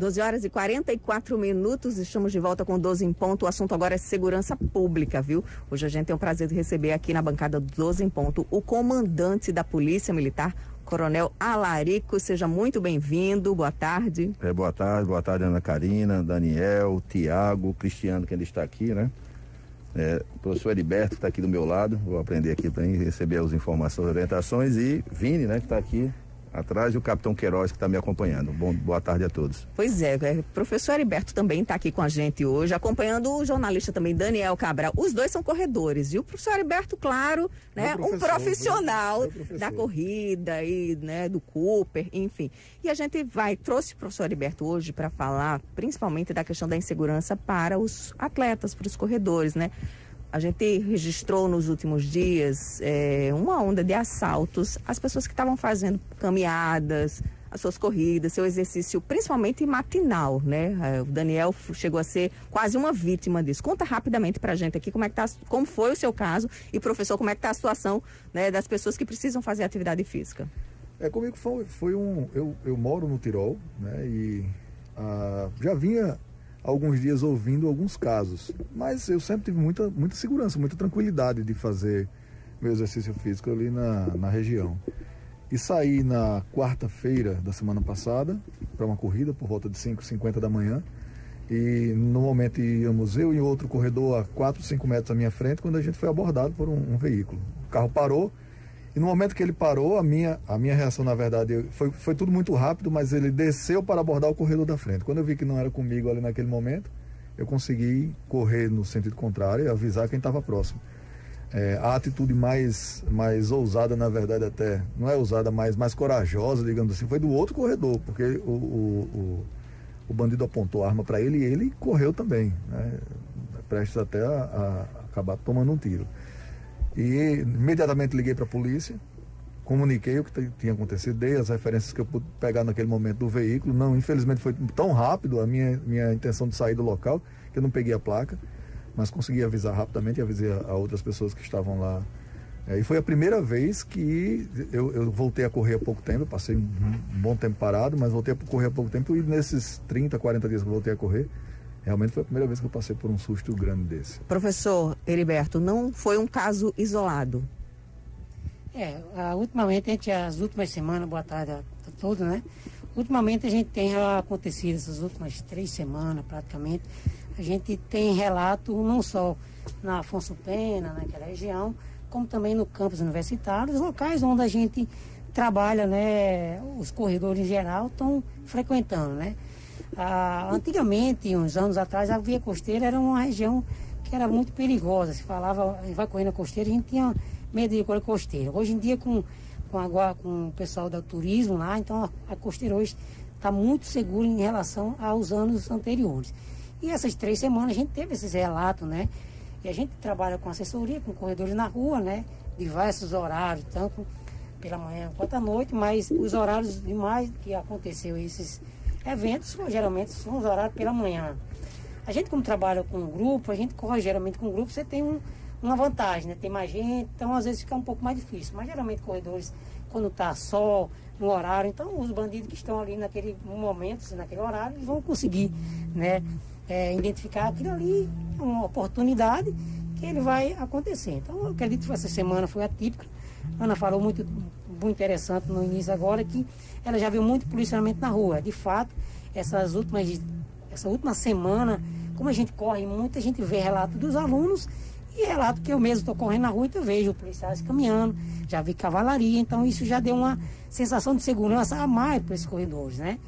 12 horas e 44 minutos, estamos de volta com 12 em ponto. O assunto agora é segurança pública, viu? Hoje a gente tem o prazer de receber aqui na bancada do 12 em ponto o comandante da Polícia Militar, Coronel Alarico. Seja muito bem-vindo, boa tarde. Boa tarde Ana Karina, Daniel, Tiago, Cristiano, que ainda está aqui, né? O professor Heriberto está aqui do meu lado, vou aprender aqui para receber as informações, orientações, e Vini, né, que está aqui atrás, e o capitão Queiroz, que está me acompanhando. Boa tarde a todos. Pois é, professor Heriberto também está aqui com a gente hoje, acompanhando o jornalista também, Daniel Cabral. Os dois são corredores, e o professor Heriberto, claro, né, um profissional da corrida e, né, do Cooper, enfim. E a gente trouxe o professor Heriberto hoje para falar principalmente da questão da insegurança para os atletas, para os corredores, né? A gente registrou nos últimos dias uma onda de assaltos às pessoas que estavam fazendo caminhadas, as suas corridas, seu exercício, principalmente matinal, né? O Daniel chegou a ser quase uma vítima disso. Conta rapidamente pra gente aqui como foi o seu caso e, professor, como é que tá a situação, né, das pessoas que precisam fazer atividade física. Comigo eu moro no Tirol, né? E já vinha alguns dias ouvindo alguns casos, mas eu sempre tive muita segurança, muita tranquilidade de fazer meu exercício físico ali na região. E saí na quarta-feira da semana passada para uma corrida por volta de 5h50 da manhã, e no momento íamos eu e outro corredor a 4, 5 metros à minha frente, quando a gente foi abordado por um veículo. O carro parou, e no momento que ele parou, a minha reação, na verdade, foi tudo muito rápido, mas ele desceu para abordar o corredor da frente. Quando eu vi que não era comigo ali naquele momento, eu consegui correr no sentido contrário e avisar quem estava próximo. A atitude mais ousada, na verdade, até, não é ousada, mas mais corajosa, digamos assim, foi do outro corredor, porque o bandido apontou a arma para ele e ele correu também, né, prestes até a acabar tomando um tiro. E imediatamente liguei para a polícia, comuniquei o que tinha acontecido, dei as referências que eu pude pegar naquele momento do veículo. Não, infelizmente foi tão rápido a minha intenção de sair do local que eu não peguei a placa, mas consegui avisar rapidamente e avisei a outras pessoas que estavam lá. E foi a primeira vez que eu voltei a correr há pouco tempo. Eu passei um bom tempo parado, mas voltei a correr há pouco tempo, e nesses 30, 40 dias que eu voltei a correr, realmente foi a primeira vez que eu passei por um susto grande desse. Professor Heriberto, não foi um caso isolado? Ultimamente, as últimas semanas, boa tarde a todos, né? Ultimamente a gente tem acontecido, essas últimas 3 semanas praticamente, a gente tem relato não só na Afonso Pena, naquela região, como também no campus universitário, os locais onde a gente trabalha, né? Os corredores em geral estão frequentando, né? Antigamente, uns anos atrás, a via costeira era uma região que era muito perigosa. Se falava, vai correr na costeira, a gente tinha medo de correr costeira. Hoje em dia, com o pessoal do turismo lá, então a costeira hoje está muito segura em relação aos anos anteriores. E essas 3 semanas a gente teve esses relatos, né? E a gente trabalha com assessoria, com corredores na rua, né? Diversos horários, tanto pela manhã quanto à noite, mas os horários demais que aconteceu esses eventos, geralmente são os horários pela manhã. A gente, como trabalha com um grupo, a gente corre geralmente com um grupo, você tem uma vantagem, né? Tem mais gente, então às vezes fica um pouco mais difícil. Mas geralmente corredores, quando está sol, no horário, então os bandidos que estão ali naquele momento, naquele horário, eles vão conseguir, né, identificar aquilo ali, uma oportunidade que ele vai acontecer. Então eu acredito que essa semana foi atípica. A Ana falou muito interessante no início agora, que ela já viu muito policiamento na rua. De fato, essa última semana, como a gente corre muito, a gente vê relato dos alunos e relato que eu mesmo estou correndo na rua, então eu vejo policiais caminhando, já vi cavalaria, então isso já deu uma sensação de segurança a mais para esses corredores, né?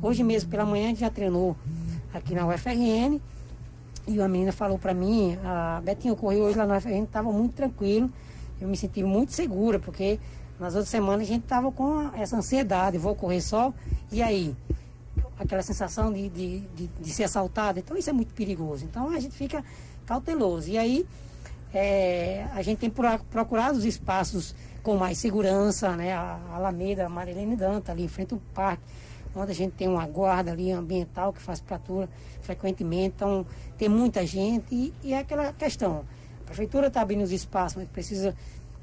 Hoje mesmo pela manhã a gente já treinou aqui na UFRN e uma menina falou para mim, a Betinha, eu corri hoje lá na UFRN, estava muito tranquilo, eu me senti muito segura, porque nas outras semanas a gente estava com essa ansiedade, vou correr só, e aí? Aquela sensação de ser assaltado, então isso é muito perigoso, então a gente fica cauteloso, e aí a gente tem procurado os espaços com mais segurança, né? A Alameda Marilene Danta, ali em frente ao parque, onde a gente tem uma guarda ali ambiental que faz patrulha frequentemente, então tem muita gente, e é aquela questão, a prefeitura está abrindo os espaços, mas precisa,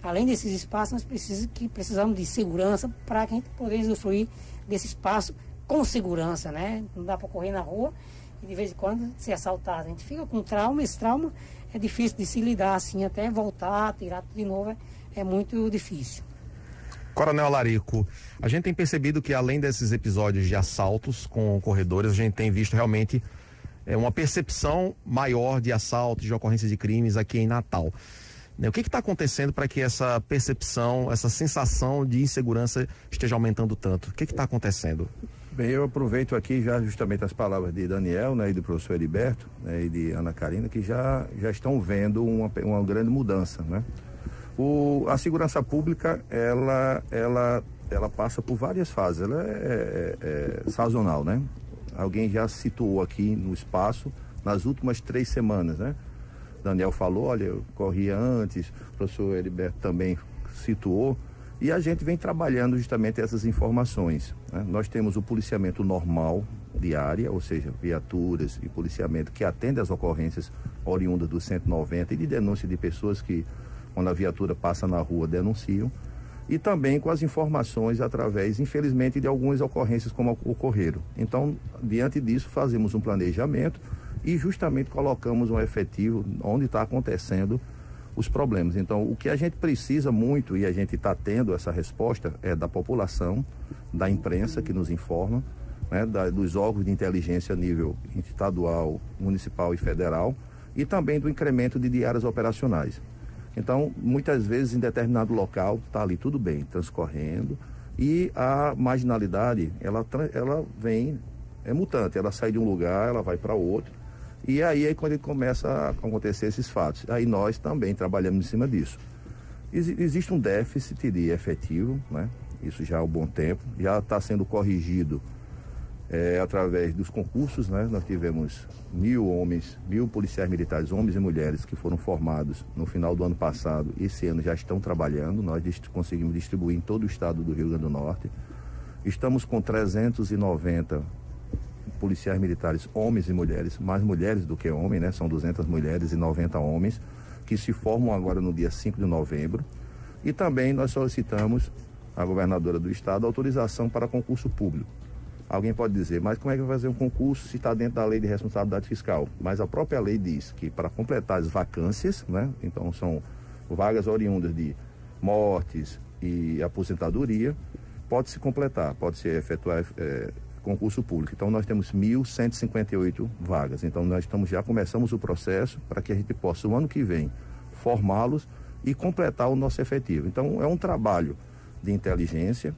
além desses espaços, nós precisamos de segurança para que a gente possa usufruir desse espaço com segurança, né? Não dá para correr na rua e de vez em quando ser assaltado. A gente fica com trauma, esse trauma é difícil de se lidar, assim, até voltar, tirar tudo de novo, é muito difícil. Coronel Alarico, a gente tem percebido que além desses episódios de assaltos com corredores, a gente tem visto realmente uma percepção maior de assaltos, de ocorrências de crimes aqui em Natal. O que está acontecendo para que essa percepção, essa sensação de insegurança esteja aumentando tanto? O que está acontecendo? Bem, eu aproveito aqui já justamente as palavras de Daniel, né, e do professor Heriberto, né, e de Ana Karina, que já estão vendo uma grande mudança, né? A segurança pública, ela passa por várias fases, ela é sazonal, né? Alguém já situou aqui no espaço, nas últimas 3 semanas, né? Daniel falou, olha, eu corria antes, o professor Heriberto também situou, e a gente vem trabalhando justamente essas informações, né? Nós temos o policiamento normal diária, ou seja, viaturas e policiamento que atendem às ocorrências oriundas do 190 e de denúncia de pessoas que, quando a viatura passa na rua, denunciam, e também com as informações através, infelizmente, de algumas ocorrências como ocorreram. Então, diante disso, fazemos um planejamento e justamente colocamos um efetivo onde está acontecendo os problemas. Então, o que a gente precisa muito, e a gente está tendo essa resposta, é da população, da imprensa que nos informa, né, dos órgãos de inteligência a nível estadual, municipal e federal, e também do incremento de diárias operacionais. Então, muitas vezes, em determinado local, está ali tudo bem, transcorrendo, e a marginalidade, ela vem, é mutante, ela sai de um lugar, ela vai para outro, e aí é quando começa a acontecer esses fatos. Aí nós também trabalhamos em cima disso. Existe um déficit de efetivo, né? Isso já há um bom tempo, já está sendo corrigido através dos concursos, né? Nós tivemos 1.000 policiais militares, homens e mulheres, que foram formados no final do ano passado. Esse ano já estão trabalhando, nós conseguimos distribuir em todo o estado do Rio Grande do Norte. Estamos com 390 policiais militares, homens e mulheres, mais mulheres do que homens, né? São 200 mulheres e 90 homens, que se formam agora no dia 5 de novembro. E também nós solicitamos à governadora do estado autorização para concurso público. Alguém pode dizer, mas como é que vai fazer um concurso se está dentro da lei de responsabilidade fiscal? Mas a própria lei diz que para completar as vacâncias, né? Então são vagas oriundas de mortes e aposentadoria, pode-se completar, pode-se efetuar concurso público. Então nós temos 1.158 vagas. Então nós já começamos o processo para que a gente possa, o ano que vem, formá-los e completar o nosso efetivo. Então é um trabalho de inteligência,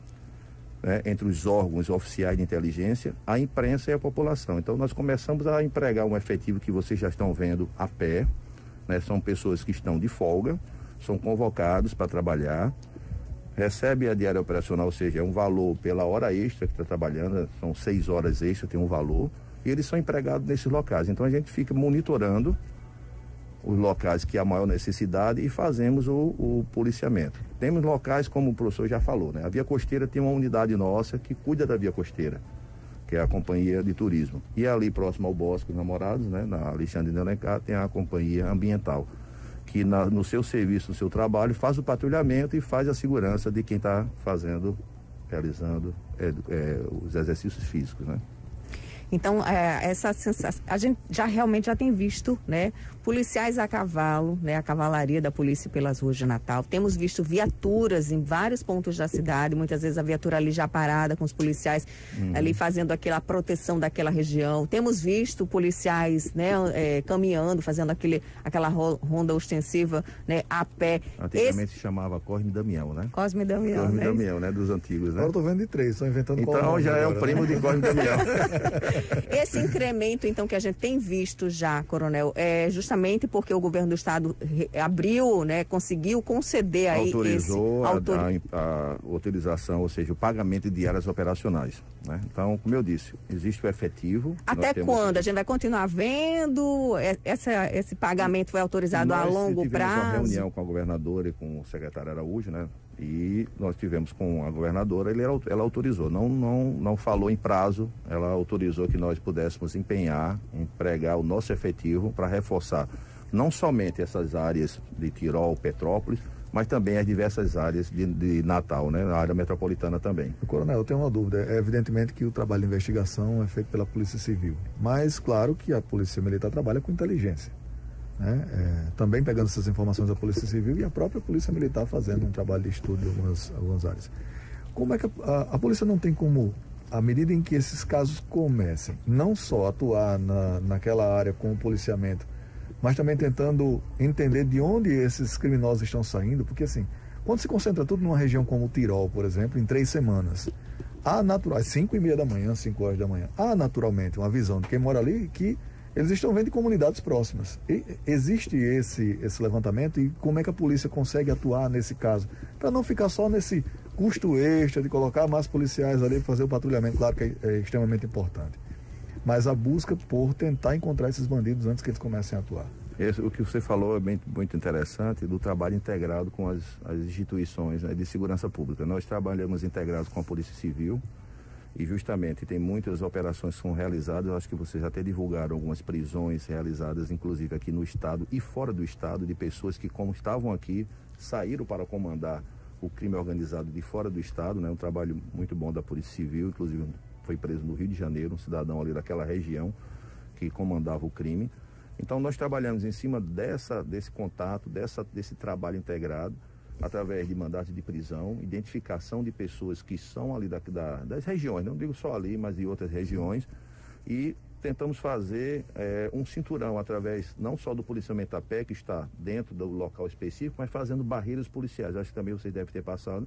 né, entre os órgãos oficiais de inteligência, a imprensa e a população. Então nós começamos a empregar um efetivo que vocês já estão vendo a pé, né? São pessoas que estão de folga, são convocados para trabalhar, recebem a diária operacional, ou seja, é um valor pela hora extra que está trabalhando, são 6 horas extra, tem um valor, e eles são empregados nesses locais. Então a gente fica monitorando os locais que há maior necessidade e fazemos o policiamento. Temos locais, como o professor já falou, né? A Via Costeira tem uma unidade nossa que cuida da Via Costeira, que é a Companhia de Turismo. E ali próximo ao Bosque dos Namorados, né, na Alexandre de Alencar, tem a Companhia Ambiental, que no seu serviço, no seu trabalho, faz o patrulhamento e faz a segurança de quem está realizando os exercícios físicos, né? Então, essa sensação, a gente realmente já tem visto, né, policiais a cavalo, né, a cavalaria da polícia pelas ruas de Natal. Temos visto viaturas em vários pontos da cidade, muitas vezes a viatura ali já parada com os policiais ali fazendo aquela proteção daquela região. Temos visto policiais, né, caminhando, fazendo aquela ronda ostensiva, né, a pé. Antigamente se chamava Cosme Damião, né? Cosme Damião, Cosme Damião, né, dos antigos, né? Agora eu tô vendo de 3, estão inventando Então já é o primo de Cosme Damião. Esse incremento, então, que a gente tem visto já, coronel, é justamente porque o governo do estado abriu, né, conseguiu conceder aí autorizou a utilização, ou seja, o pagamento de diárias operacionais, né? Então, como eu disse, existe o efetivo. Até quando? A gente vai continuar vendo? Esse pagamento foi autorizado a longo prazo? Nós tivemos uma reunião com a governadora e com o secretário Araújo, né? E nós tivemos com a governadora, ela autorizou, não falou em prazo, ela autorizou que nós pudéssemos empregar o nosso efetivo para reforçar não somente essas áreas de Tirol, Petrópolis, mas também as diversas áreas de Natal, né? A área metropolitana também. Coronel, eu tenho uma dúvida. É evidentemente que o trabalho de investigação é feito pela Polícia Civil, mas claro que a Polícia Militar trabalha com inteligência, né? Também pegando essas informações da Polícia Civil e a própria Polícia Militar fazendo um trabalho de estudo em algumas áreas. Como é que a polícia não tem como, à medida em que esses casos comecem, não só atuar naquela área com o policiamento, mas também tentando entender de onde esses criminosos estão saindo, porque assim, quando se concentra tudo numa região como o Tirol, por exemplo, em 3 semanas, há natural, às 5h30 da manhã, 5 horas da manhã, há naturalmente uma visão de quem mora ali que eles estão vendo de comunidades próximas. E existe esse levantamento e como é que a polícia consegue atuar nesse caso, para não ficar só nesse custo extra de colocar mais policiais ali para fazer o patrulhamento, claro que é extremamente importante. Mas a busca por tentar encontrar esses bandidos antes que eles comecem a atuar. O que você falou é muito interessante, do trabalho integrado com as instituições, né, de segurança pública. Nós trabalhamos integrados com a Polícia Civil e justamente tem muitas operações que são realizadas. Eu acho que vocês até divulgaram algumas prisões realizadas, inclusive aqui no estado e fora do estado, de pessoas que, como estavam aqui, saíram para comandar o crime organizado de fora do estado, né? Um trabalho muito bom da Polícia Civil, inclusive foi preso no Rio de Janeiro, um cidadão ali daquela região que comandava o crime. Então nós trabalhamos em cima desse contato, desse trabalho integrado, através de mandatos de prisão, identificação de pessoas que são ali das regiões, não digo só ali, mas de outras regiões, e tentamos fazer um cinturão através não só do policiamento a pé, que está dentro do local específico, mas fazendo barreiras policiais. Acho que também vocês devem ter passado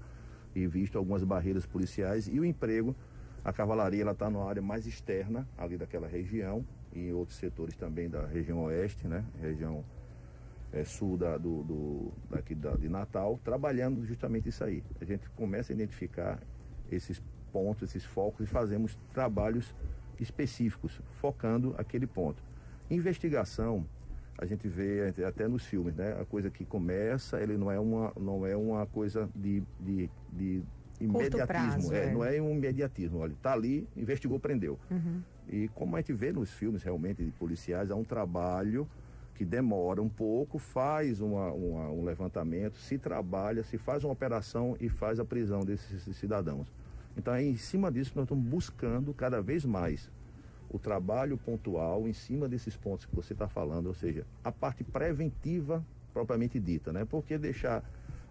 e visto algumas barreiras policiais. E o emprego, a cavalaria, ela está numa área mais externa ali daquela região, e em outros setores também da região oeste, né? Região sul daqui de Natal, trabalhando justamente isso aí. A gente começa a identificar esses pontos, esses focos, e fazemos trabalhos específicos, focando aquele ponto. Investigação, a gente vê até nos filmes, né? A coisa que começa, ele não é uma coisa de imediatismo, prazo, não é um imediatismo. Olha, tá ali, investigou, prendeu. Uhum. E como a gente vê nos filmes realmente de policiais, há um trabalho que demora um pouco, faz um levantamento, se trabalha, se faz uma operação e faz a prisão desses cidadãos. Então é em cima disso que nós estamos buscando cada vez mais o trabalho pontual em cima desses pontos que você está falando, ou seja, a parte preventiva propriamente dita, né? Porque deixar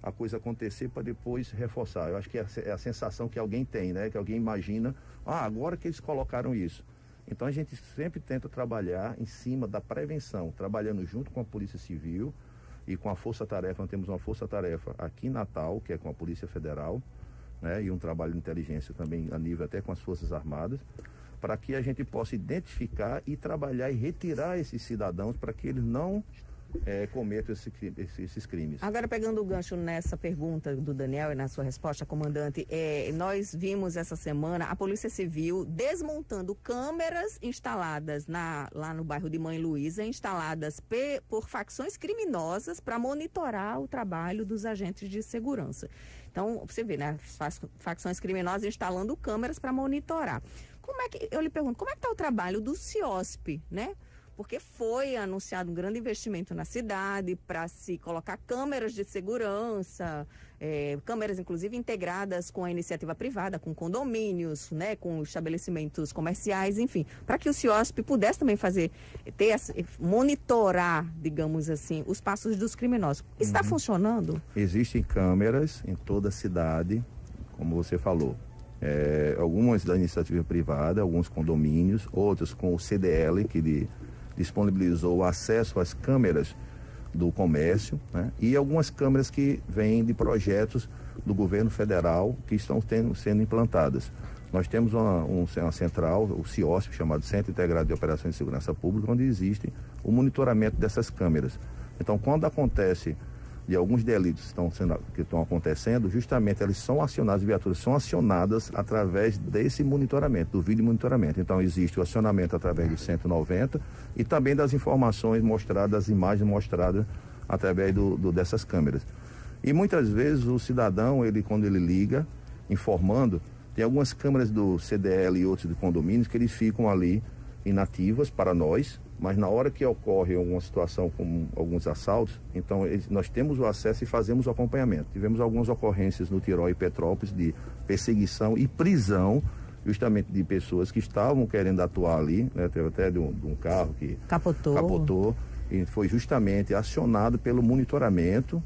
a coisa acontecer para depois reforçar. Eu acho que é a sensação que alguém tem, né? Que alguém imagina, agora que eles colocaram isso. Então a gente sempre tenta trabalhar em cima da prevenção, trabalhando junto com a Polícia Civil e com a Força Tarefa. Nós temos uma Força Tarefa aqui em Natal, que é com a Polícia Federal, né? E um trabalho de inteligência também a nível até com as Forças Armadas, para que a gente possa identificar e trabalhar e retirar esses cidadãos para que eles não cometam esses crimes. Agora, pegando o gancho nessa pergunta do Daniel e na sua resposta, comandante, nós vimos essa semana a Polícia Civil desmontando câmeras instaladas lá no bairro de Mãe Luísa, instaladas por facções criminosas para monitorar o trabalho dos agentes de segurança. Então, você vê, né, facções criminosas instalando câmeras para monitorar. Eu lhe pergunto, como é que está o trabalho do CIOSP, né? Porque foi anunciado um grande investimento na cidade para se colocar câmeras de segurança, câmeras inclusive integradas com a iniciativa privada, com condomínios, né, com estabelecimentos comerciais, enfim, para que o CIOSP pudesse também monitorar, digamos assim, os passos dos criminosos. Está funcionando? Existem câmeras em toda a cidade, como você falou. Algumas da iniciativa privada, alguns condomínios, outros com o CDL, que disponibilizou o acesso às câmeras do comércio, né? E algumas câmeras que vêm de projetos do governo federal que estão sendo implantadas. Nós temos uma central, o CIOSP, chamado Centro Integrado de Operações de Segurança Pública, onde existe o monitoramento dessas câmeras. Então, quando acontece de alguns delitos que estão acontecendo, justamente eles são acionados, as viaturas são acionadas através desse monitoramento, do vídeo monitoramento. Então existe o acionamento através do 190 e também das informações mostradas, das imagens mostradas através dessas câmeras. E muitas vezes o cidadão, quando ele liga, informando, tem algumas câmeras do CDL e outros de condomínios que eles ficam ali inativas para nós, Mas na hora que ocorre alguma situação como alguns assaltos, então nós temos o acesso e fazemos o acompanhamento. Tivemos algumas ocorrências no Tirol e Petrópolis de perseguição e prisão justamente de pessoas que estavam querendo atuar ali, né? Teve até de um carro que capotou e foi justamente acionado pelo monitoramento,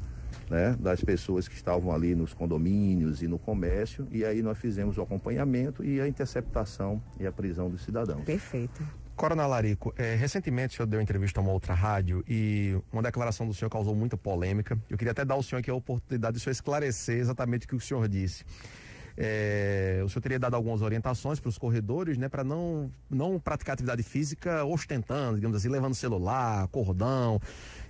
né, das pessoas que estavam ali nos condomínios e no comércio, e aí nós fizemos o acompanhamento e a interceptação e a prisão dos cidadãos. Perfeito. Coronel Larico, recentemente o senhor deu entrevista a uma outra rádio e uma declaração do senhor causou muita polêmica. Eu queria até dar ao senhor aqui a oportunidade de o senhor esclarecer exatamente o que o senhor disse. O senhor teria dado algumas orientações para os corredores, né, para não praticar atividade física ostentando, digamos assim, levando celular, cordão.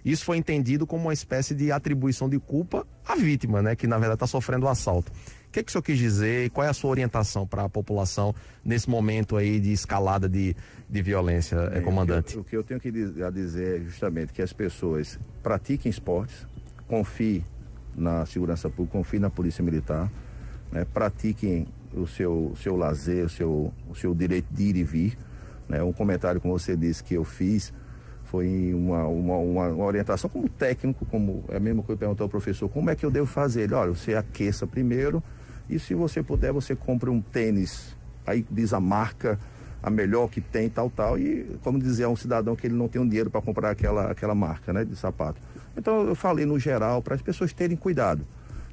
Isso foi entendido como uma espécie de atribuição de culpa à vítima, né, que na verdade está sofrendo o assalto. O que o senhor quis dizer e qual é a sua orientação para a população nesse momento aí de escalada de violência, comandante? O que eu tenho que dizer é justamente que as pessoas pratiquem esportes, confiem na segurança pública, confiem na Polícia Militar, né, pratiquem o seu lazer, o seu direito de ir e vir. Né, um comentário, como você disse, que eu fiz foi uma orientação como técnico, como é mesmo que eu perguntei ao professor, como é que eu devo fazer? Ele, olha, você aqueça primeiro e se você puder, você compra um tênis, aí diz a marca, a melhor que tem, tal, e como dizer a um cidadão que ele não tem um dinheiro para comprar aquela marca, né, de sapato. Então eu falei no geral para as pessoas terem cuidado.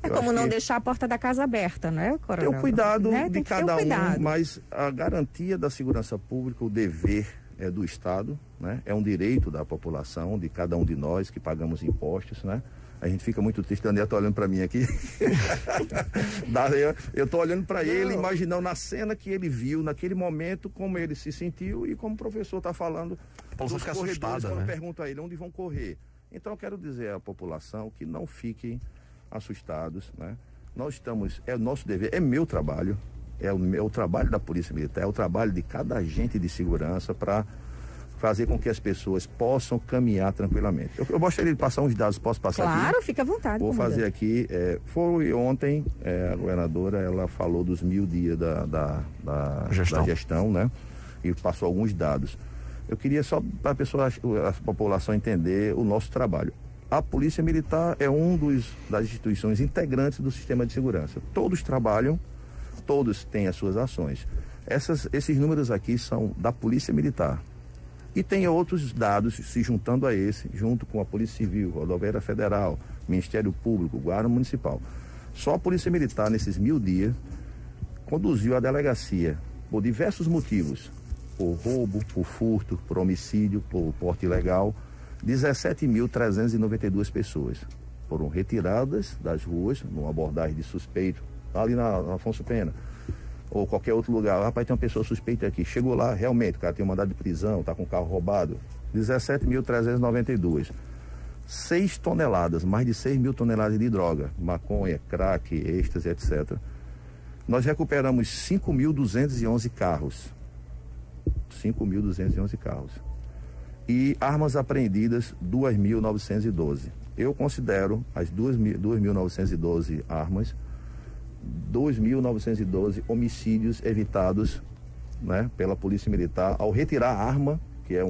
É como não deixar a porta da casa aberta, não é, Coronel? Ter o cuidado, né, de cada um, mas a garantia da segurança pública, o dever é do Estado, né? É um direito da população, de cada um de nós que pagamos impostos, né? A gente fica muito triste, Daniel tá olhando para mim aqui. Eu tô olhando para ele, imaginando na cena que ele viu, naquele momento, como ele se sentiu e como o professor tá falando dos corredores, quando pergunta a ele onde vão correr. Então eu quero dizer à população que não fiquem assustados, né? Nós estamos, é o nosso dever, é meu trabalho, é o trabalho da Polícia Militar, é o trabalho de cada agente de segurança para fazer com que as pessoas possam caminhar tranquilamente. Eu gostaria de passar uns dados, posso passar aqui? Claro, fica à vontade. Vou fazer aqui, foi ontem, a governadora, ela falou dos 1000 dias da gestão, né? E passou alguns dados. Eu queria só para a população entender o nosso trabalho. A Polícia Militar é das instituições integrantes do sistema de segurança. Todos trabalham, todos têm as suas ações. Esses números aqui são da Polícia Militar. E tem outros dados se juntando a esse, junto com a Polícia Civil, Rodoviária Federal, Ministério Público, Guarda Municipal. Só a Polícia Militar, nesses 1000 dias, conduziu a delegacia por diversos motivos. Por roubo, por furto, por homicídio, por porte ilegal. 17.392 pessoas foram retiradas das ruas, numa abordagem de suspeito, ali na Afonso Pena, ou qualquer outro lugar. Rapaz, tem uma pessoa suspeita aqui. Chegou lá, realmente, o cara tem um mandado de prisão, está com o carro roubado. 17.392. 6 toneladas, mais de 6 mil toneladas de droga, maconha, crack, êxtase, etc. Nós recuperamos 5.211 carros. 5.211 carros. E armas apreendidas, 2.912. Eu considero as 2.912 armas, 2.912 homicídios evitados, né, pela Polícia Militar ao retirar a arma, que é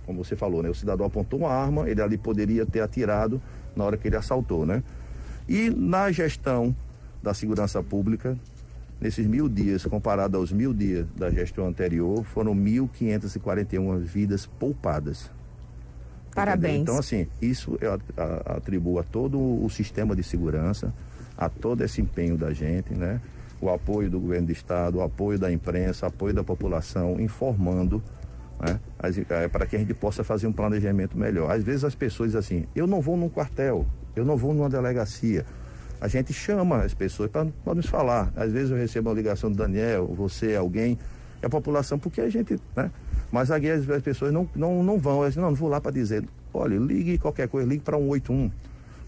como você falou, né, o cidadão apontou uma arma, ele ali poderia ter atirado na hora que ele assaltou, né? E na gestão da segurança pública, nesses 1000 dias, comparado aos 1000 dias da gestão anterior, foram 1.541 vidas poupadas. Parabéns. Então, assim, isso eu atribuo a todo o sistema de segurança, a todo esse empenho da gente, né? O apoio do governo do estado, o apoio da imprensa, o apoio da população, informando, né? Para que a gente possa fazer um planejamento melhor. Às vezes as pessoas dizem assim, eu não vou num quartel, eu não vou numa delegacia. A gente chama as pessoas para nos falar. Às vezes eu recebo uma ligação do Daniel, você, alguém, e a população, porque a gente, né? Mas aqui as pessoas não vão, elas não vou lá para dizer, olha, ligue qualquer coisa, ligue para 181.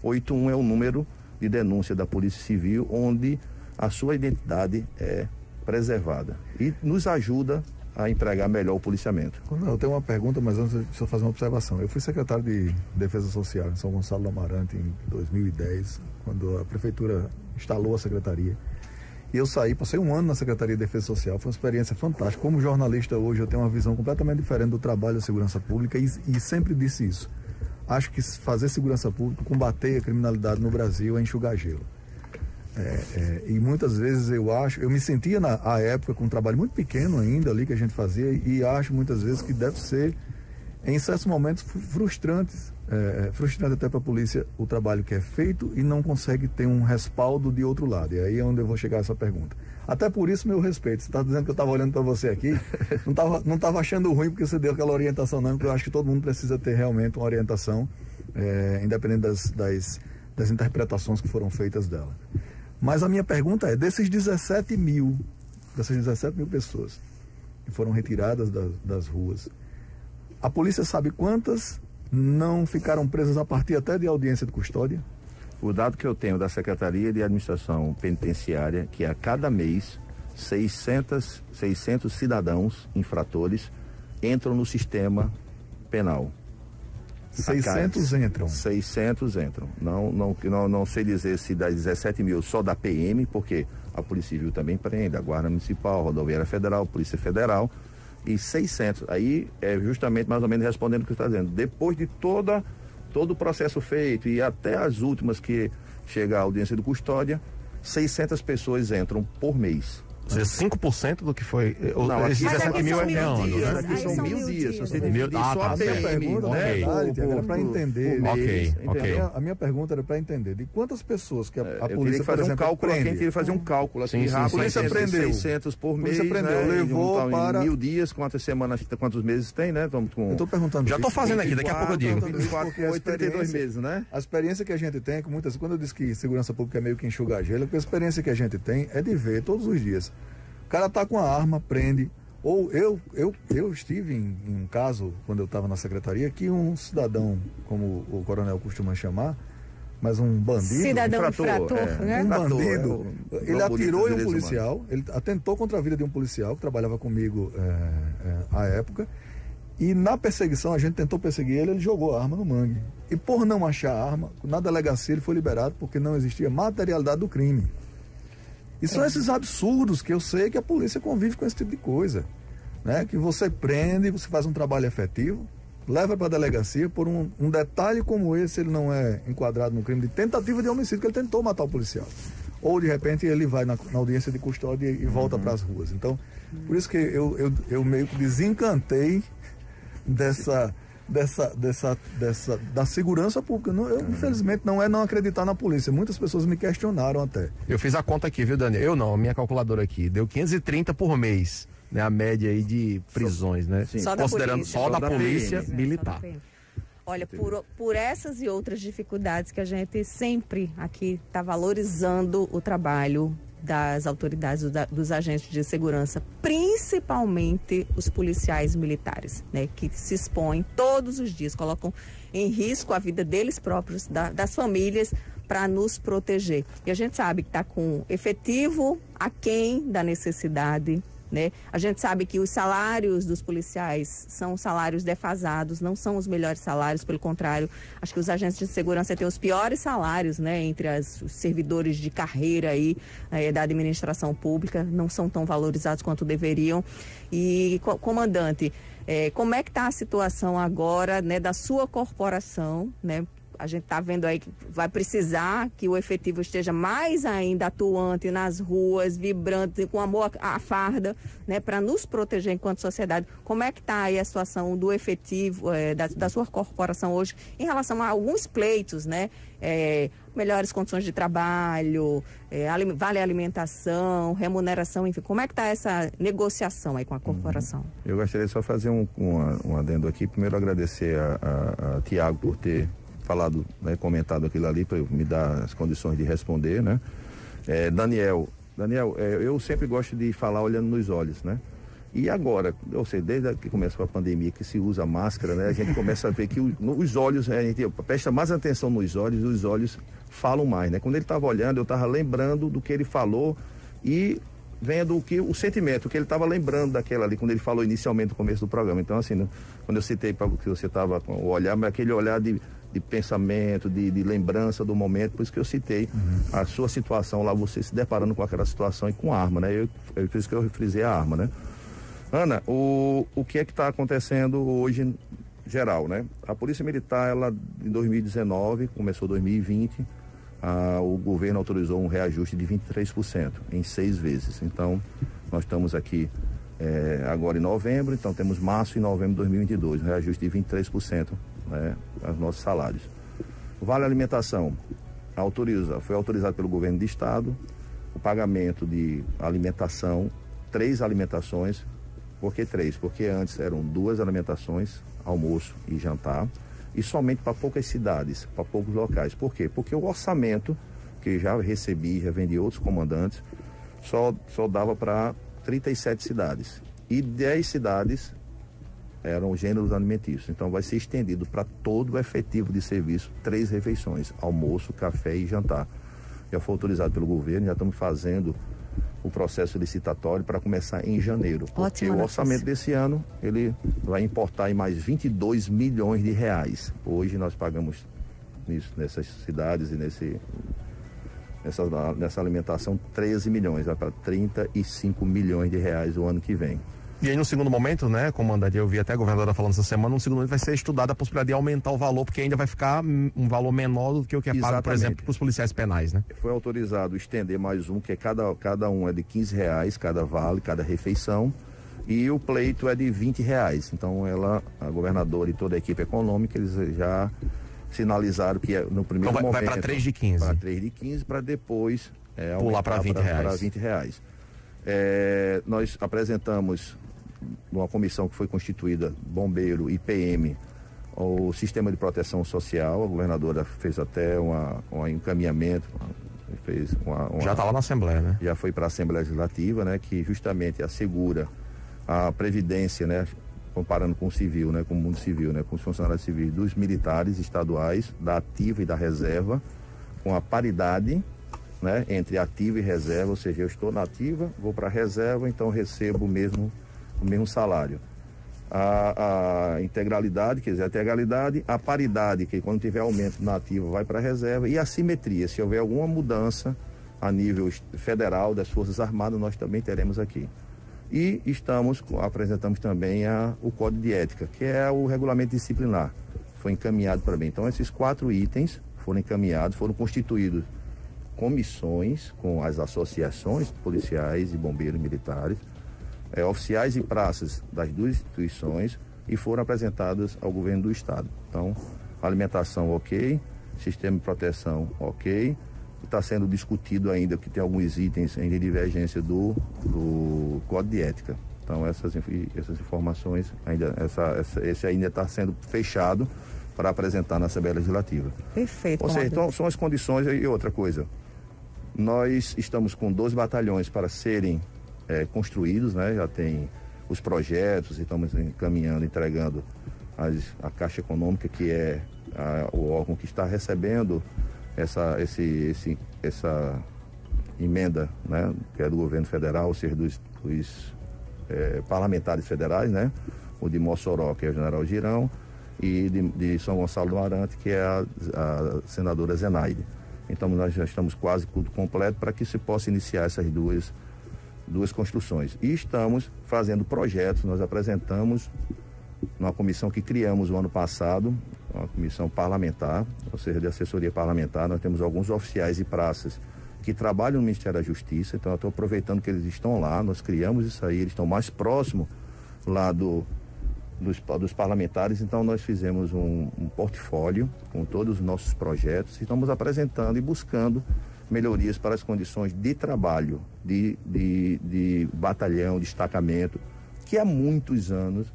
181 é o número de denúncia da Polícia Civil, onde a sua identidade é preservada e nos ajuda a empregar melhor o policiamento. Eu tenho uma pergunta, mas antes deixa eu fazer uma observação. Eu fui secretário de Defesa Social em São Gonçalo do Amarante em 2010, quando a prefeitura instalou a secretaria. E eu passei um ano na Secretaria de Defesa Social, foi uma experiência fantástica. Como jornalista hoje eu tenho uma visão completamente diferente do trabalho da segurança pública e sempre disse isso. Acho que fazer segurança pública, combater a criminalidade no Brasil é enxugar gelo. E muitas vezes eu me sentia à época com um trabalho muito pequeno ainda ali que a gente fazia e acho muitas vezes que deve ser, em certos momentos, frustrante até para a polícia o trabalho que é feito e não consegue ter um respaldo de outro lado. E aí é onde eu vou chegar a essa pergunta. Até por isso, meu respeito. Você está dizendo que eu estava olhando para você aqui, não estava achando ruim porque você deu aquela orientação, não, porque eu acho que todo mundo precisa ter realmente uma orientação, independente das interpretações que foram feitas dela. Mas a minha pergunta é, desses 17 mil pessoas que foram retiradas das ruas, a polícia sabe quantas não ficaram presas a partir até de audiência de custódia? O dado que eu tenho da Secretaria de Administração Penitenciária, que a cada mês 600 cidadãos infratores entram no sistema penal. 600 entram? 600 entram. Não sei dizer se das 17 mil só da PM, porque a Polícia Civil também prende, a Guarda Municipal, a Rodoviária Federal, a Polícia Federal, e 600. Aí é justamente mais ou menos respondendo o que você está dizendo. Depois de todo o processo feito e até as últimas que chega a audiência de custódia, 600 pessoas entram por mês. Ou seja, 5% do que foi. Não, esses 17 mil é ano, né? Aqui são 1.000 dias. Você dividir só a minha pergunta era para entender. Ok. A minha pergunta era para entender de quantas pessoas que a polícia, por exemplo, queria fazer um cálculo aqui rápido. A polícia prendeu 600 por mês, levou para 1.000 dias, quantas semanas, quantos meses tem, né? Eu estou perguntando. Já estou fazendo aqui, daqui a pouco eu digo. 24 com 82 meses, né? A experiência que a gente tem é que muitas, quando eu disse que segurança pública é meio que enxugar gelo, porque a experiência que a gente tem é de ver todos os dias. O cara tá com a arma, prende. Ou eu estive em um caso, quando eu estava na secretaria, que um cidadão, como o coronel costuma chamar, mas um bandido... Cidadão infrator, né? Um bandido. Ele atirou em um policial, ele atentou contra a vida de um policial que trabalhava comigo à época, e na perseguição, a gente tentou perseguir ele jogou a arma no mangue. E por não achar a arma, na delegacia ele foi liberado porque não existia materialidade do crime. E são esses absurdos que eu sei que a polícia convive com esse tipo de coisa, né? Que você prende, você faz um trabalho efetivo, leva para a delegacia por um detalhe como esse, ele não é enquadrado no crime de tentativa de homicídio, que ele tentou matar o policial. Ou de repente ele vai na audiência de custódia e volta para as ruas. Então, por isso que eu meio que desencantei da segurança pública. Infelizmente não é não acreditar na polícia. Muitas pessoas me questionaram até. Eu fiz a conta aqui, viu, Daniel? Eu não, a minha calculadora aqui deu 530 por mês, né? A média aí de prisões, né? Sim. Considerando só da polícia militar. Olha, por essas e outras dificuldades que a gente sempre aqui está valorizando o trabalho das autoridades, dos agentes de segurança, principalmente os policiais militares, né, que se expõem todos os dias, colocam em risco a vida deles próprios, das famílias, para nos proteger. E a gente sabe que está com efetivo aquém da necessidade, né? A gente sabe que os salários dos policiais são salários defasados, não são os melhores salários, pelo contrário, acho que os agentes de segurança têm os piores salários, né, entre os servidores de carreira aí, da administração pública, não são tão valorizados quanto deveriam. E, comandante, como é que está a situação agora, né, da sua corporação, né? A gente está vendo aí que vai precisar que o efetivo esteja mais ainda atuante nas ruas, vibrante, com amor à farda, né, para nos proteger enquanto sociedade. Como é que está aí a situação do efetivo da sua corporação hoje em relação a alguns pleitos, né? Melhores condições de trabalho, vale alimentação, remuneração, enfim. Como é que está essa negociação aí com a corporação? Eu gostaria de só fazer um adendo aqui. Primeiro agradecer a Tiago por ter falado, né, comentado aquilo ali para me dar as condições de responder, né? Daniel, eu sempre gosto de falar olhando nos olhos, né? E agora, ou seja, desde que começou a pandemia, que se usa máscara, né? A gente começa a ver que os olhos, a gente presta mais atenção nos olhos, os olhos falam mais, né? Quando ele estava olhando, eu estava lembrando do que ele falou e vendo o sentimento, que ele estava lembrando daquela ali, quando ele falou inicialmente no começo do programa. Então, assim, quando eu citei para que você estava com o olhar, mas aquele olhar de pensamento, de lembrança do momento, por isso que eu citei a sua situação lá, você se deparando com aquela situação e com a arma, né? Por isso que eu frisei a arma, né? Ana, o que é que está acontecendo hoje geral, né? A Polícia Militar, ela em 2019, começou 2020, o governo autorizou um reajuste de 23% em 6 vezes. Então, nós estamos aqui agora em novembro, então temos março e novembro de 2022, um reajuste de 23%, né, aos nossos salários. O Vale Alimentação foi autorizado pelo governo do estado o pagamento de alimentação, 3 alimentações. Por que 3? Porque antes eram 2 alimentações, almoço e jantar, e somente para poucas cidades, para poucos locais. Por quê? Porque o orçamento que já recebi, já vendi outros comandantes, só dava para 37 cidades. E 10 cidades eram gêneros alimentícios. Então vai ser estendido para todo o efetivo de serviço 3 refeições, almoço, café e jantar. Já foi autorizado pelo governo, já estamos fazendo o processo licitatório para começar em janeiro. Porque o orçamento desse ano, ele vai importar em mais 22 milhões de reais. Hoje nós pagamos nessas cidades e nessa alimentação 13 milhões, vai para 35 milhões de reais o ano que vem. E aí no segundo momento, né, comandante, eu vi até a governadora falando essa semana, no segundo momento vai ser estudada a possibilidade de aumentar o valor, porque ainda vai ficar um valor menor do que o que é pago, por exemplo, para os policiais penais, né? Foi autorizado estender mais um, que é cada um é de R$15, cada vale, cada refeição, e o pleito é de R$20. Então a governadora e toda a equipe econômica, eles já sinalizaram que no primeiro momento... Vai para 3 de 15. Para 3 de 15, para depois pular para R$20. Para R$20. Nós apresentamos numa comissão que foi constituída, Bombeiro e PM, o Sistema de Proteção Social. A governadora fez até um encaminhamento, já está lá na Assembleia, né? Já foi para a Assembleia Legislativa, né? Que justamente assegura a previdência, né? Comparando com o civil, né? Com o mundo civil, né? Com os funcionários civis dos militares estaduais, da ativa e da reserva, com a paridade, né, entre ativa e reserva, ou seja, eu estou na ativa, vou para a reserva, então recebo o mesmo salário. A integralidade, quer dizer, a integralidade, a paridade, que quando tiver aumento na ativa vai para a reserva, e a simetria, se houver alguma mudança a nível federal das Forças Armadas, nós também teremos aqui. E apresentamos também o Código de Ética, que é o regulamento disciplinar, foi encaminhado para mim. Então esses 4 itens foram encaminhados, foram constituídos comissões com as associações policiais e bombeiros militares, oficiais e praças das 2 instituições, e foram apresentadas ao governo do estado. Então, alimentação ok, sistema de proteção ok, está sendo discutido ainda que tem alguns itens em divergência do Código de Ética. Então, essas informações, esse ainda está sendo fechado para apresentar na Assembleia Legislativa. Perfeito. Ou seja, então, são as condições. E outra coisa, nós estamos com 12 batalhões para serem construídos, né? Já tem os projetos, estamos encaminhando, entregando a Caixa Econômica, que é o órgão que está recebendo essa emenda, né? Que é do governo federal, ou seja, dos parlamentares federais, né? O de Mossoró, que é o general Girão, e de São Gonçalo do Amarante, que é a senadora Zenaide. Então nós já estamos quase tudo completo para que se possa iniciar essas duas construções. E estamos fazendo projetos, nós apresentamos numa comissão que criamos o ano passado, uma comissão parlamentar, ou seja, de assessoria parlamentar. Nós temos alguns oficiais e praças que trabalham no Ministério da Justiça, então eu estou aproveitando que eles estão lá, nós criamos isso aí, eles estão mais próximos lá dos parlamentares, então nós fizemos um portfólio com todos os nossos projetos e estamos apresentando e buscando melhorias para as condições de trabalho, de batalhão, destacamento, que há muitos anos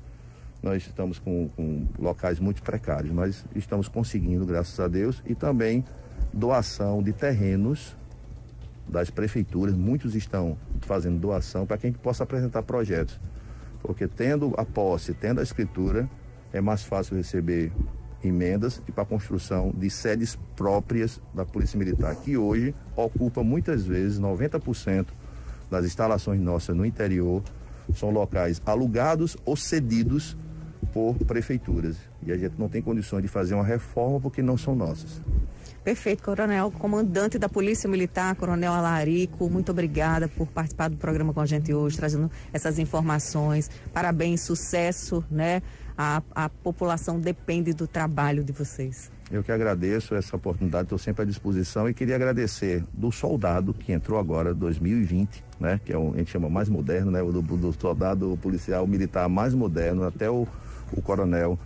nós estamos com locais muito precários. Nós estamos conseguindo, graças a Deus, e também doação de terrenos das prefeituras, muitos estão fazendo doação para que a gente possa apresentar projetos. Porque tendo a posse, tendo a escritura, é mais fácil receber emendas e para a construção de sedes próprias da Polícia Militar, que hoje ocupa muitas vezes 90% das instalações nossas no interior são locais alugados ou cedidos por prefeituras. E a gente não tem condições de fazer uma reforma porque não são nossas. Perfeito, Coronel. Comandante da Polícia Militar, Coronel Alarico, muito obrigada por participar do programa com a gente hoje, trazendo essas informações. Parabéns, sucesso, né? A população depende do trabalho de vocês. Eu que agradeço essa oportunidade, estou sempre à disposição e queria agradecer do soldado que entrou agora, 2020, né? Que é a gente chama mais moderno, né? Do soldado policial militar mais moderno, até o coronel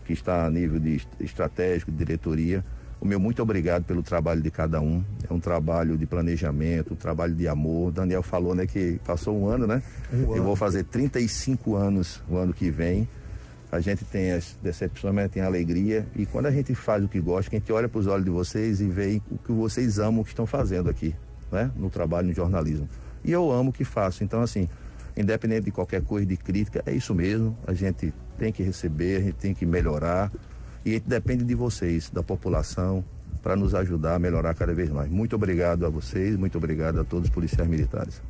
que está a nível de estratégico, de diretoria. O meu muito obrigado pelo trabalho de cada um. É um trabalho de planejamento, um trabalho de amor. O Daniel falou, né, que passou um ano, né? Eu vou fazer 35 anos o ano que vem. A gente tem as decepções, mas tem a alegria. E quando a gente faz o que gosta, que a gente olha para os olhos de vocês e vê o que vocês amam, o que estão fazendo aqui, né? No trabalho, no jornalismo. E eu amo o que faço. Então, assim, independente de qualquer coisa de crítica, é isso mesmo. A gente tem que receber, a gente tem que melhorar. E a gente depende de vocês, da população, para nos ajudar a melhorar cada vez mais. Muito obrigado a vocês, muito obrigado a todos os policiais militares.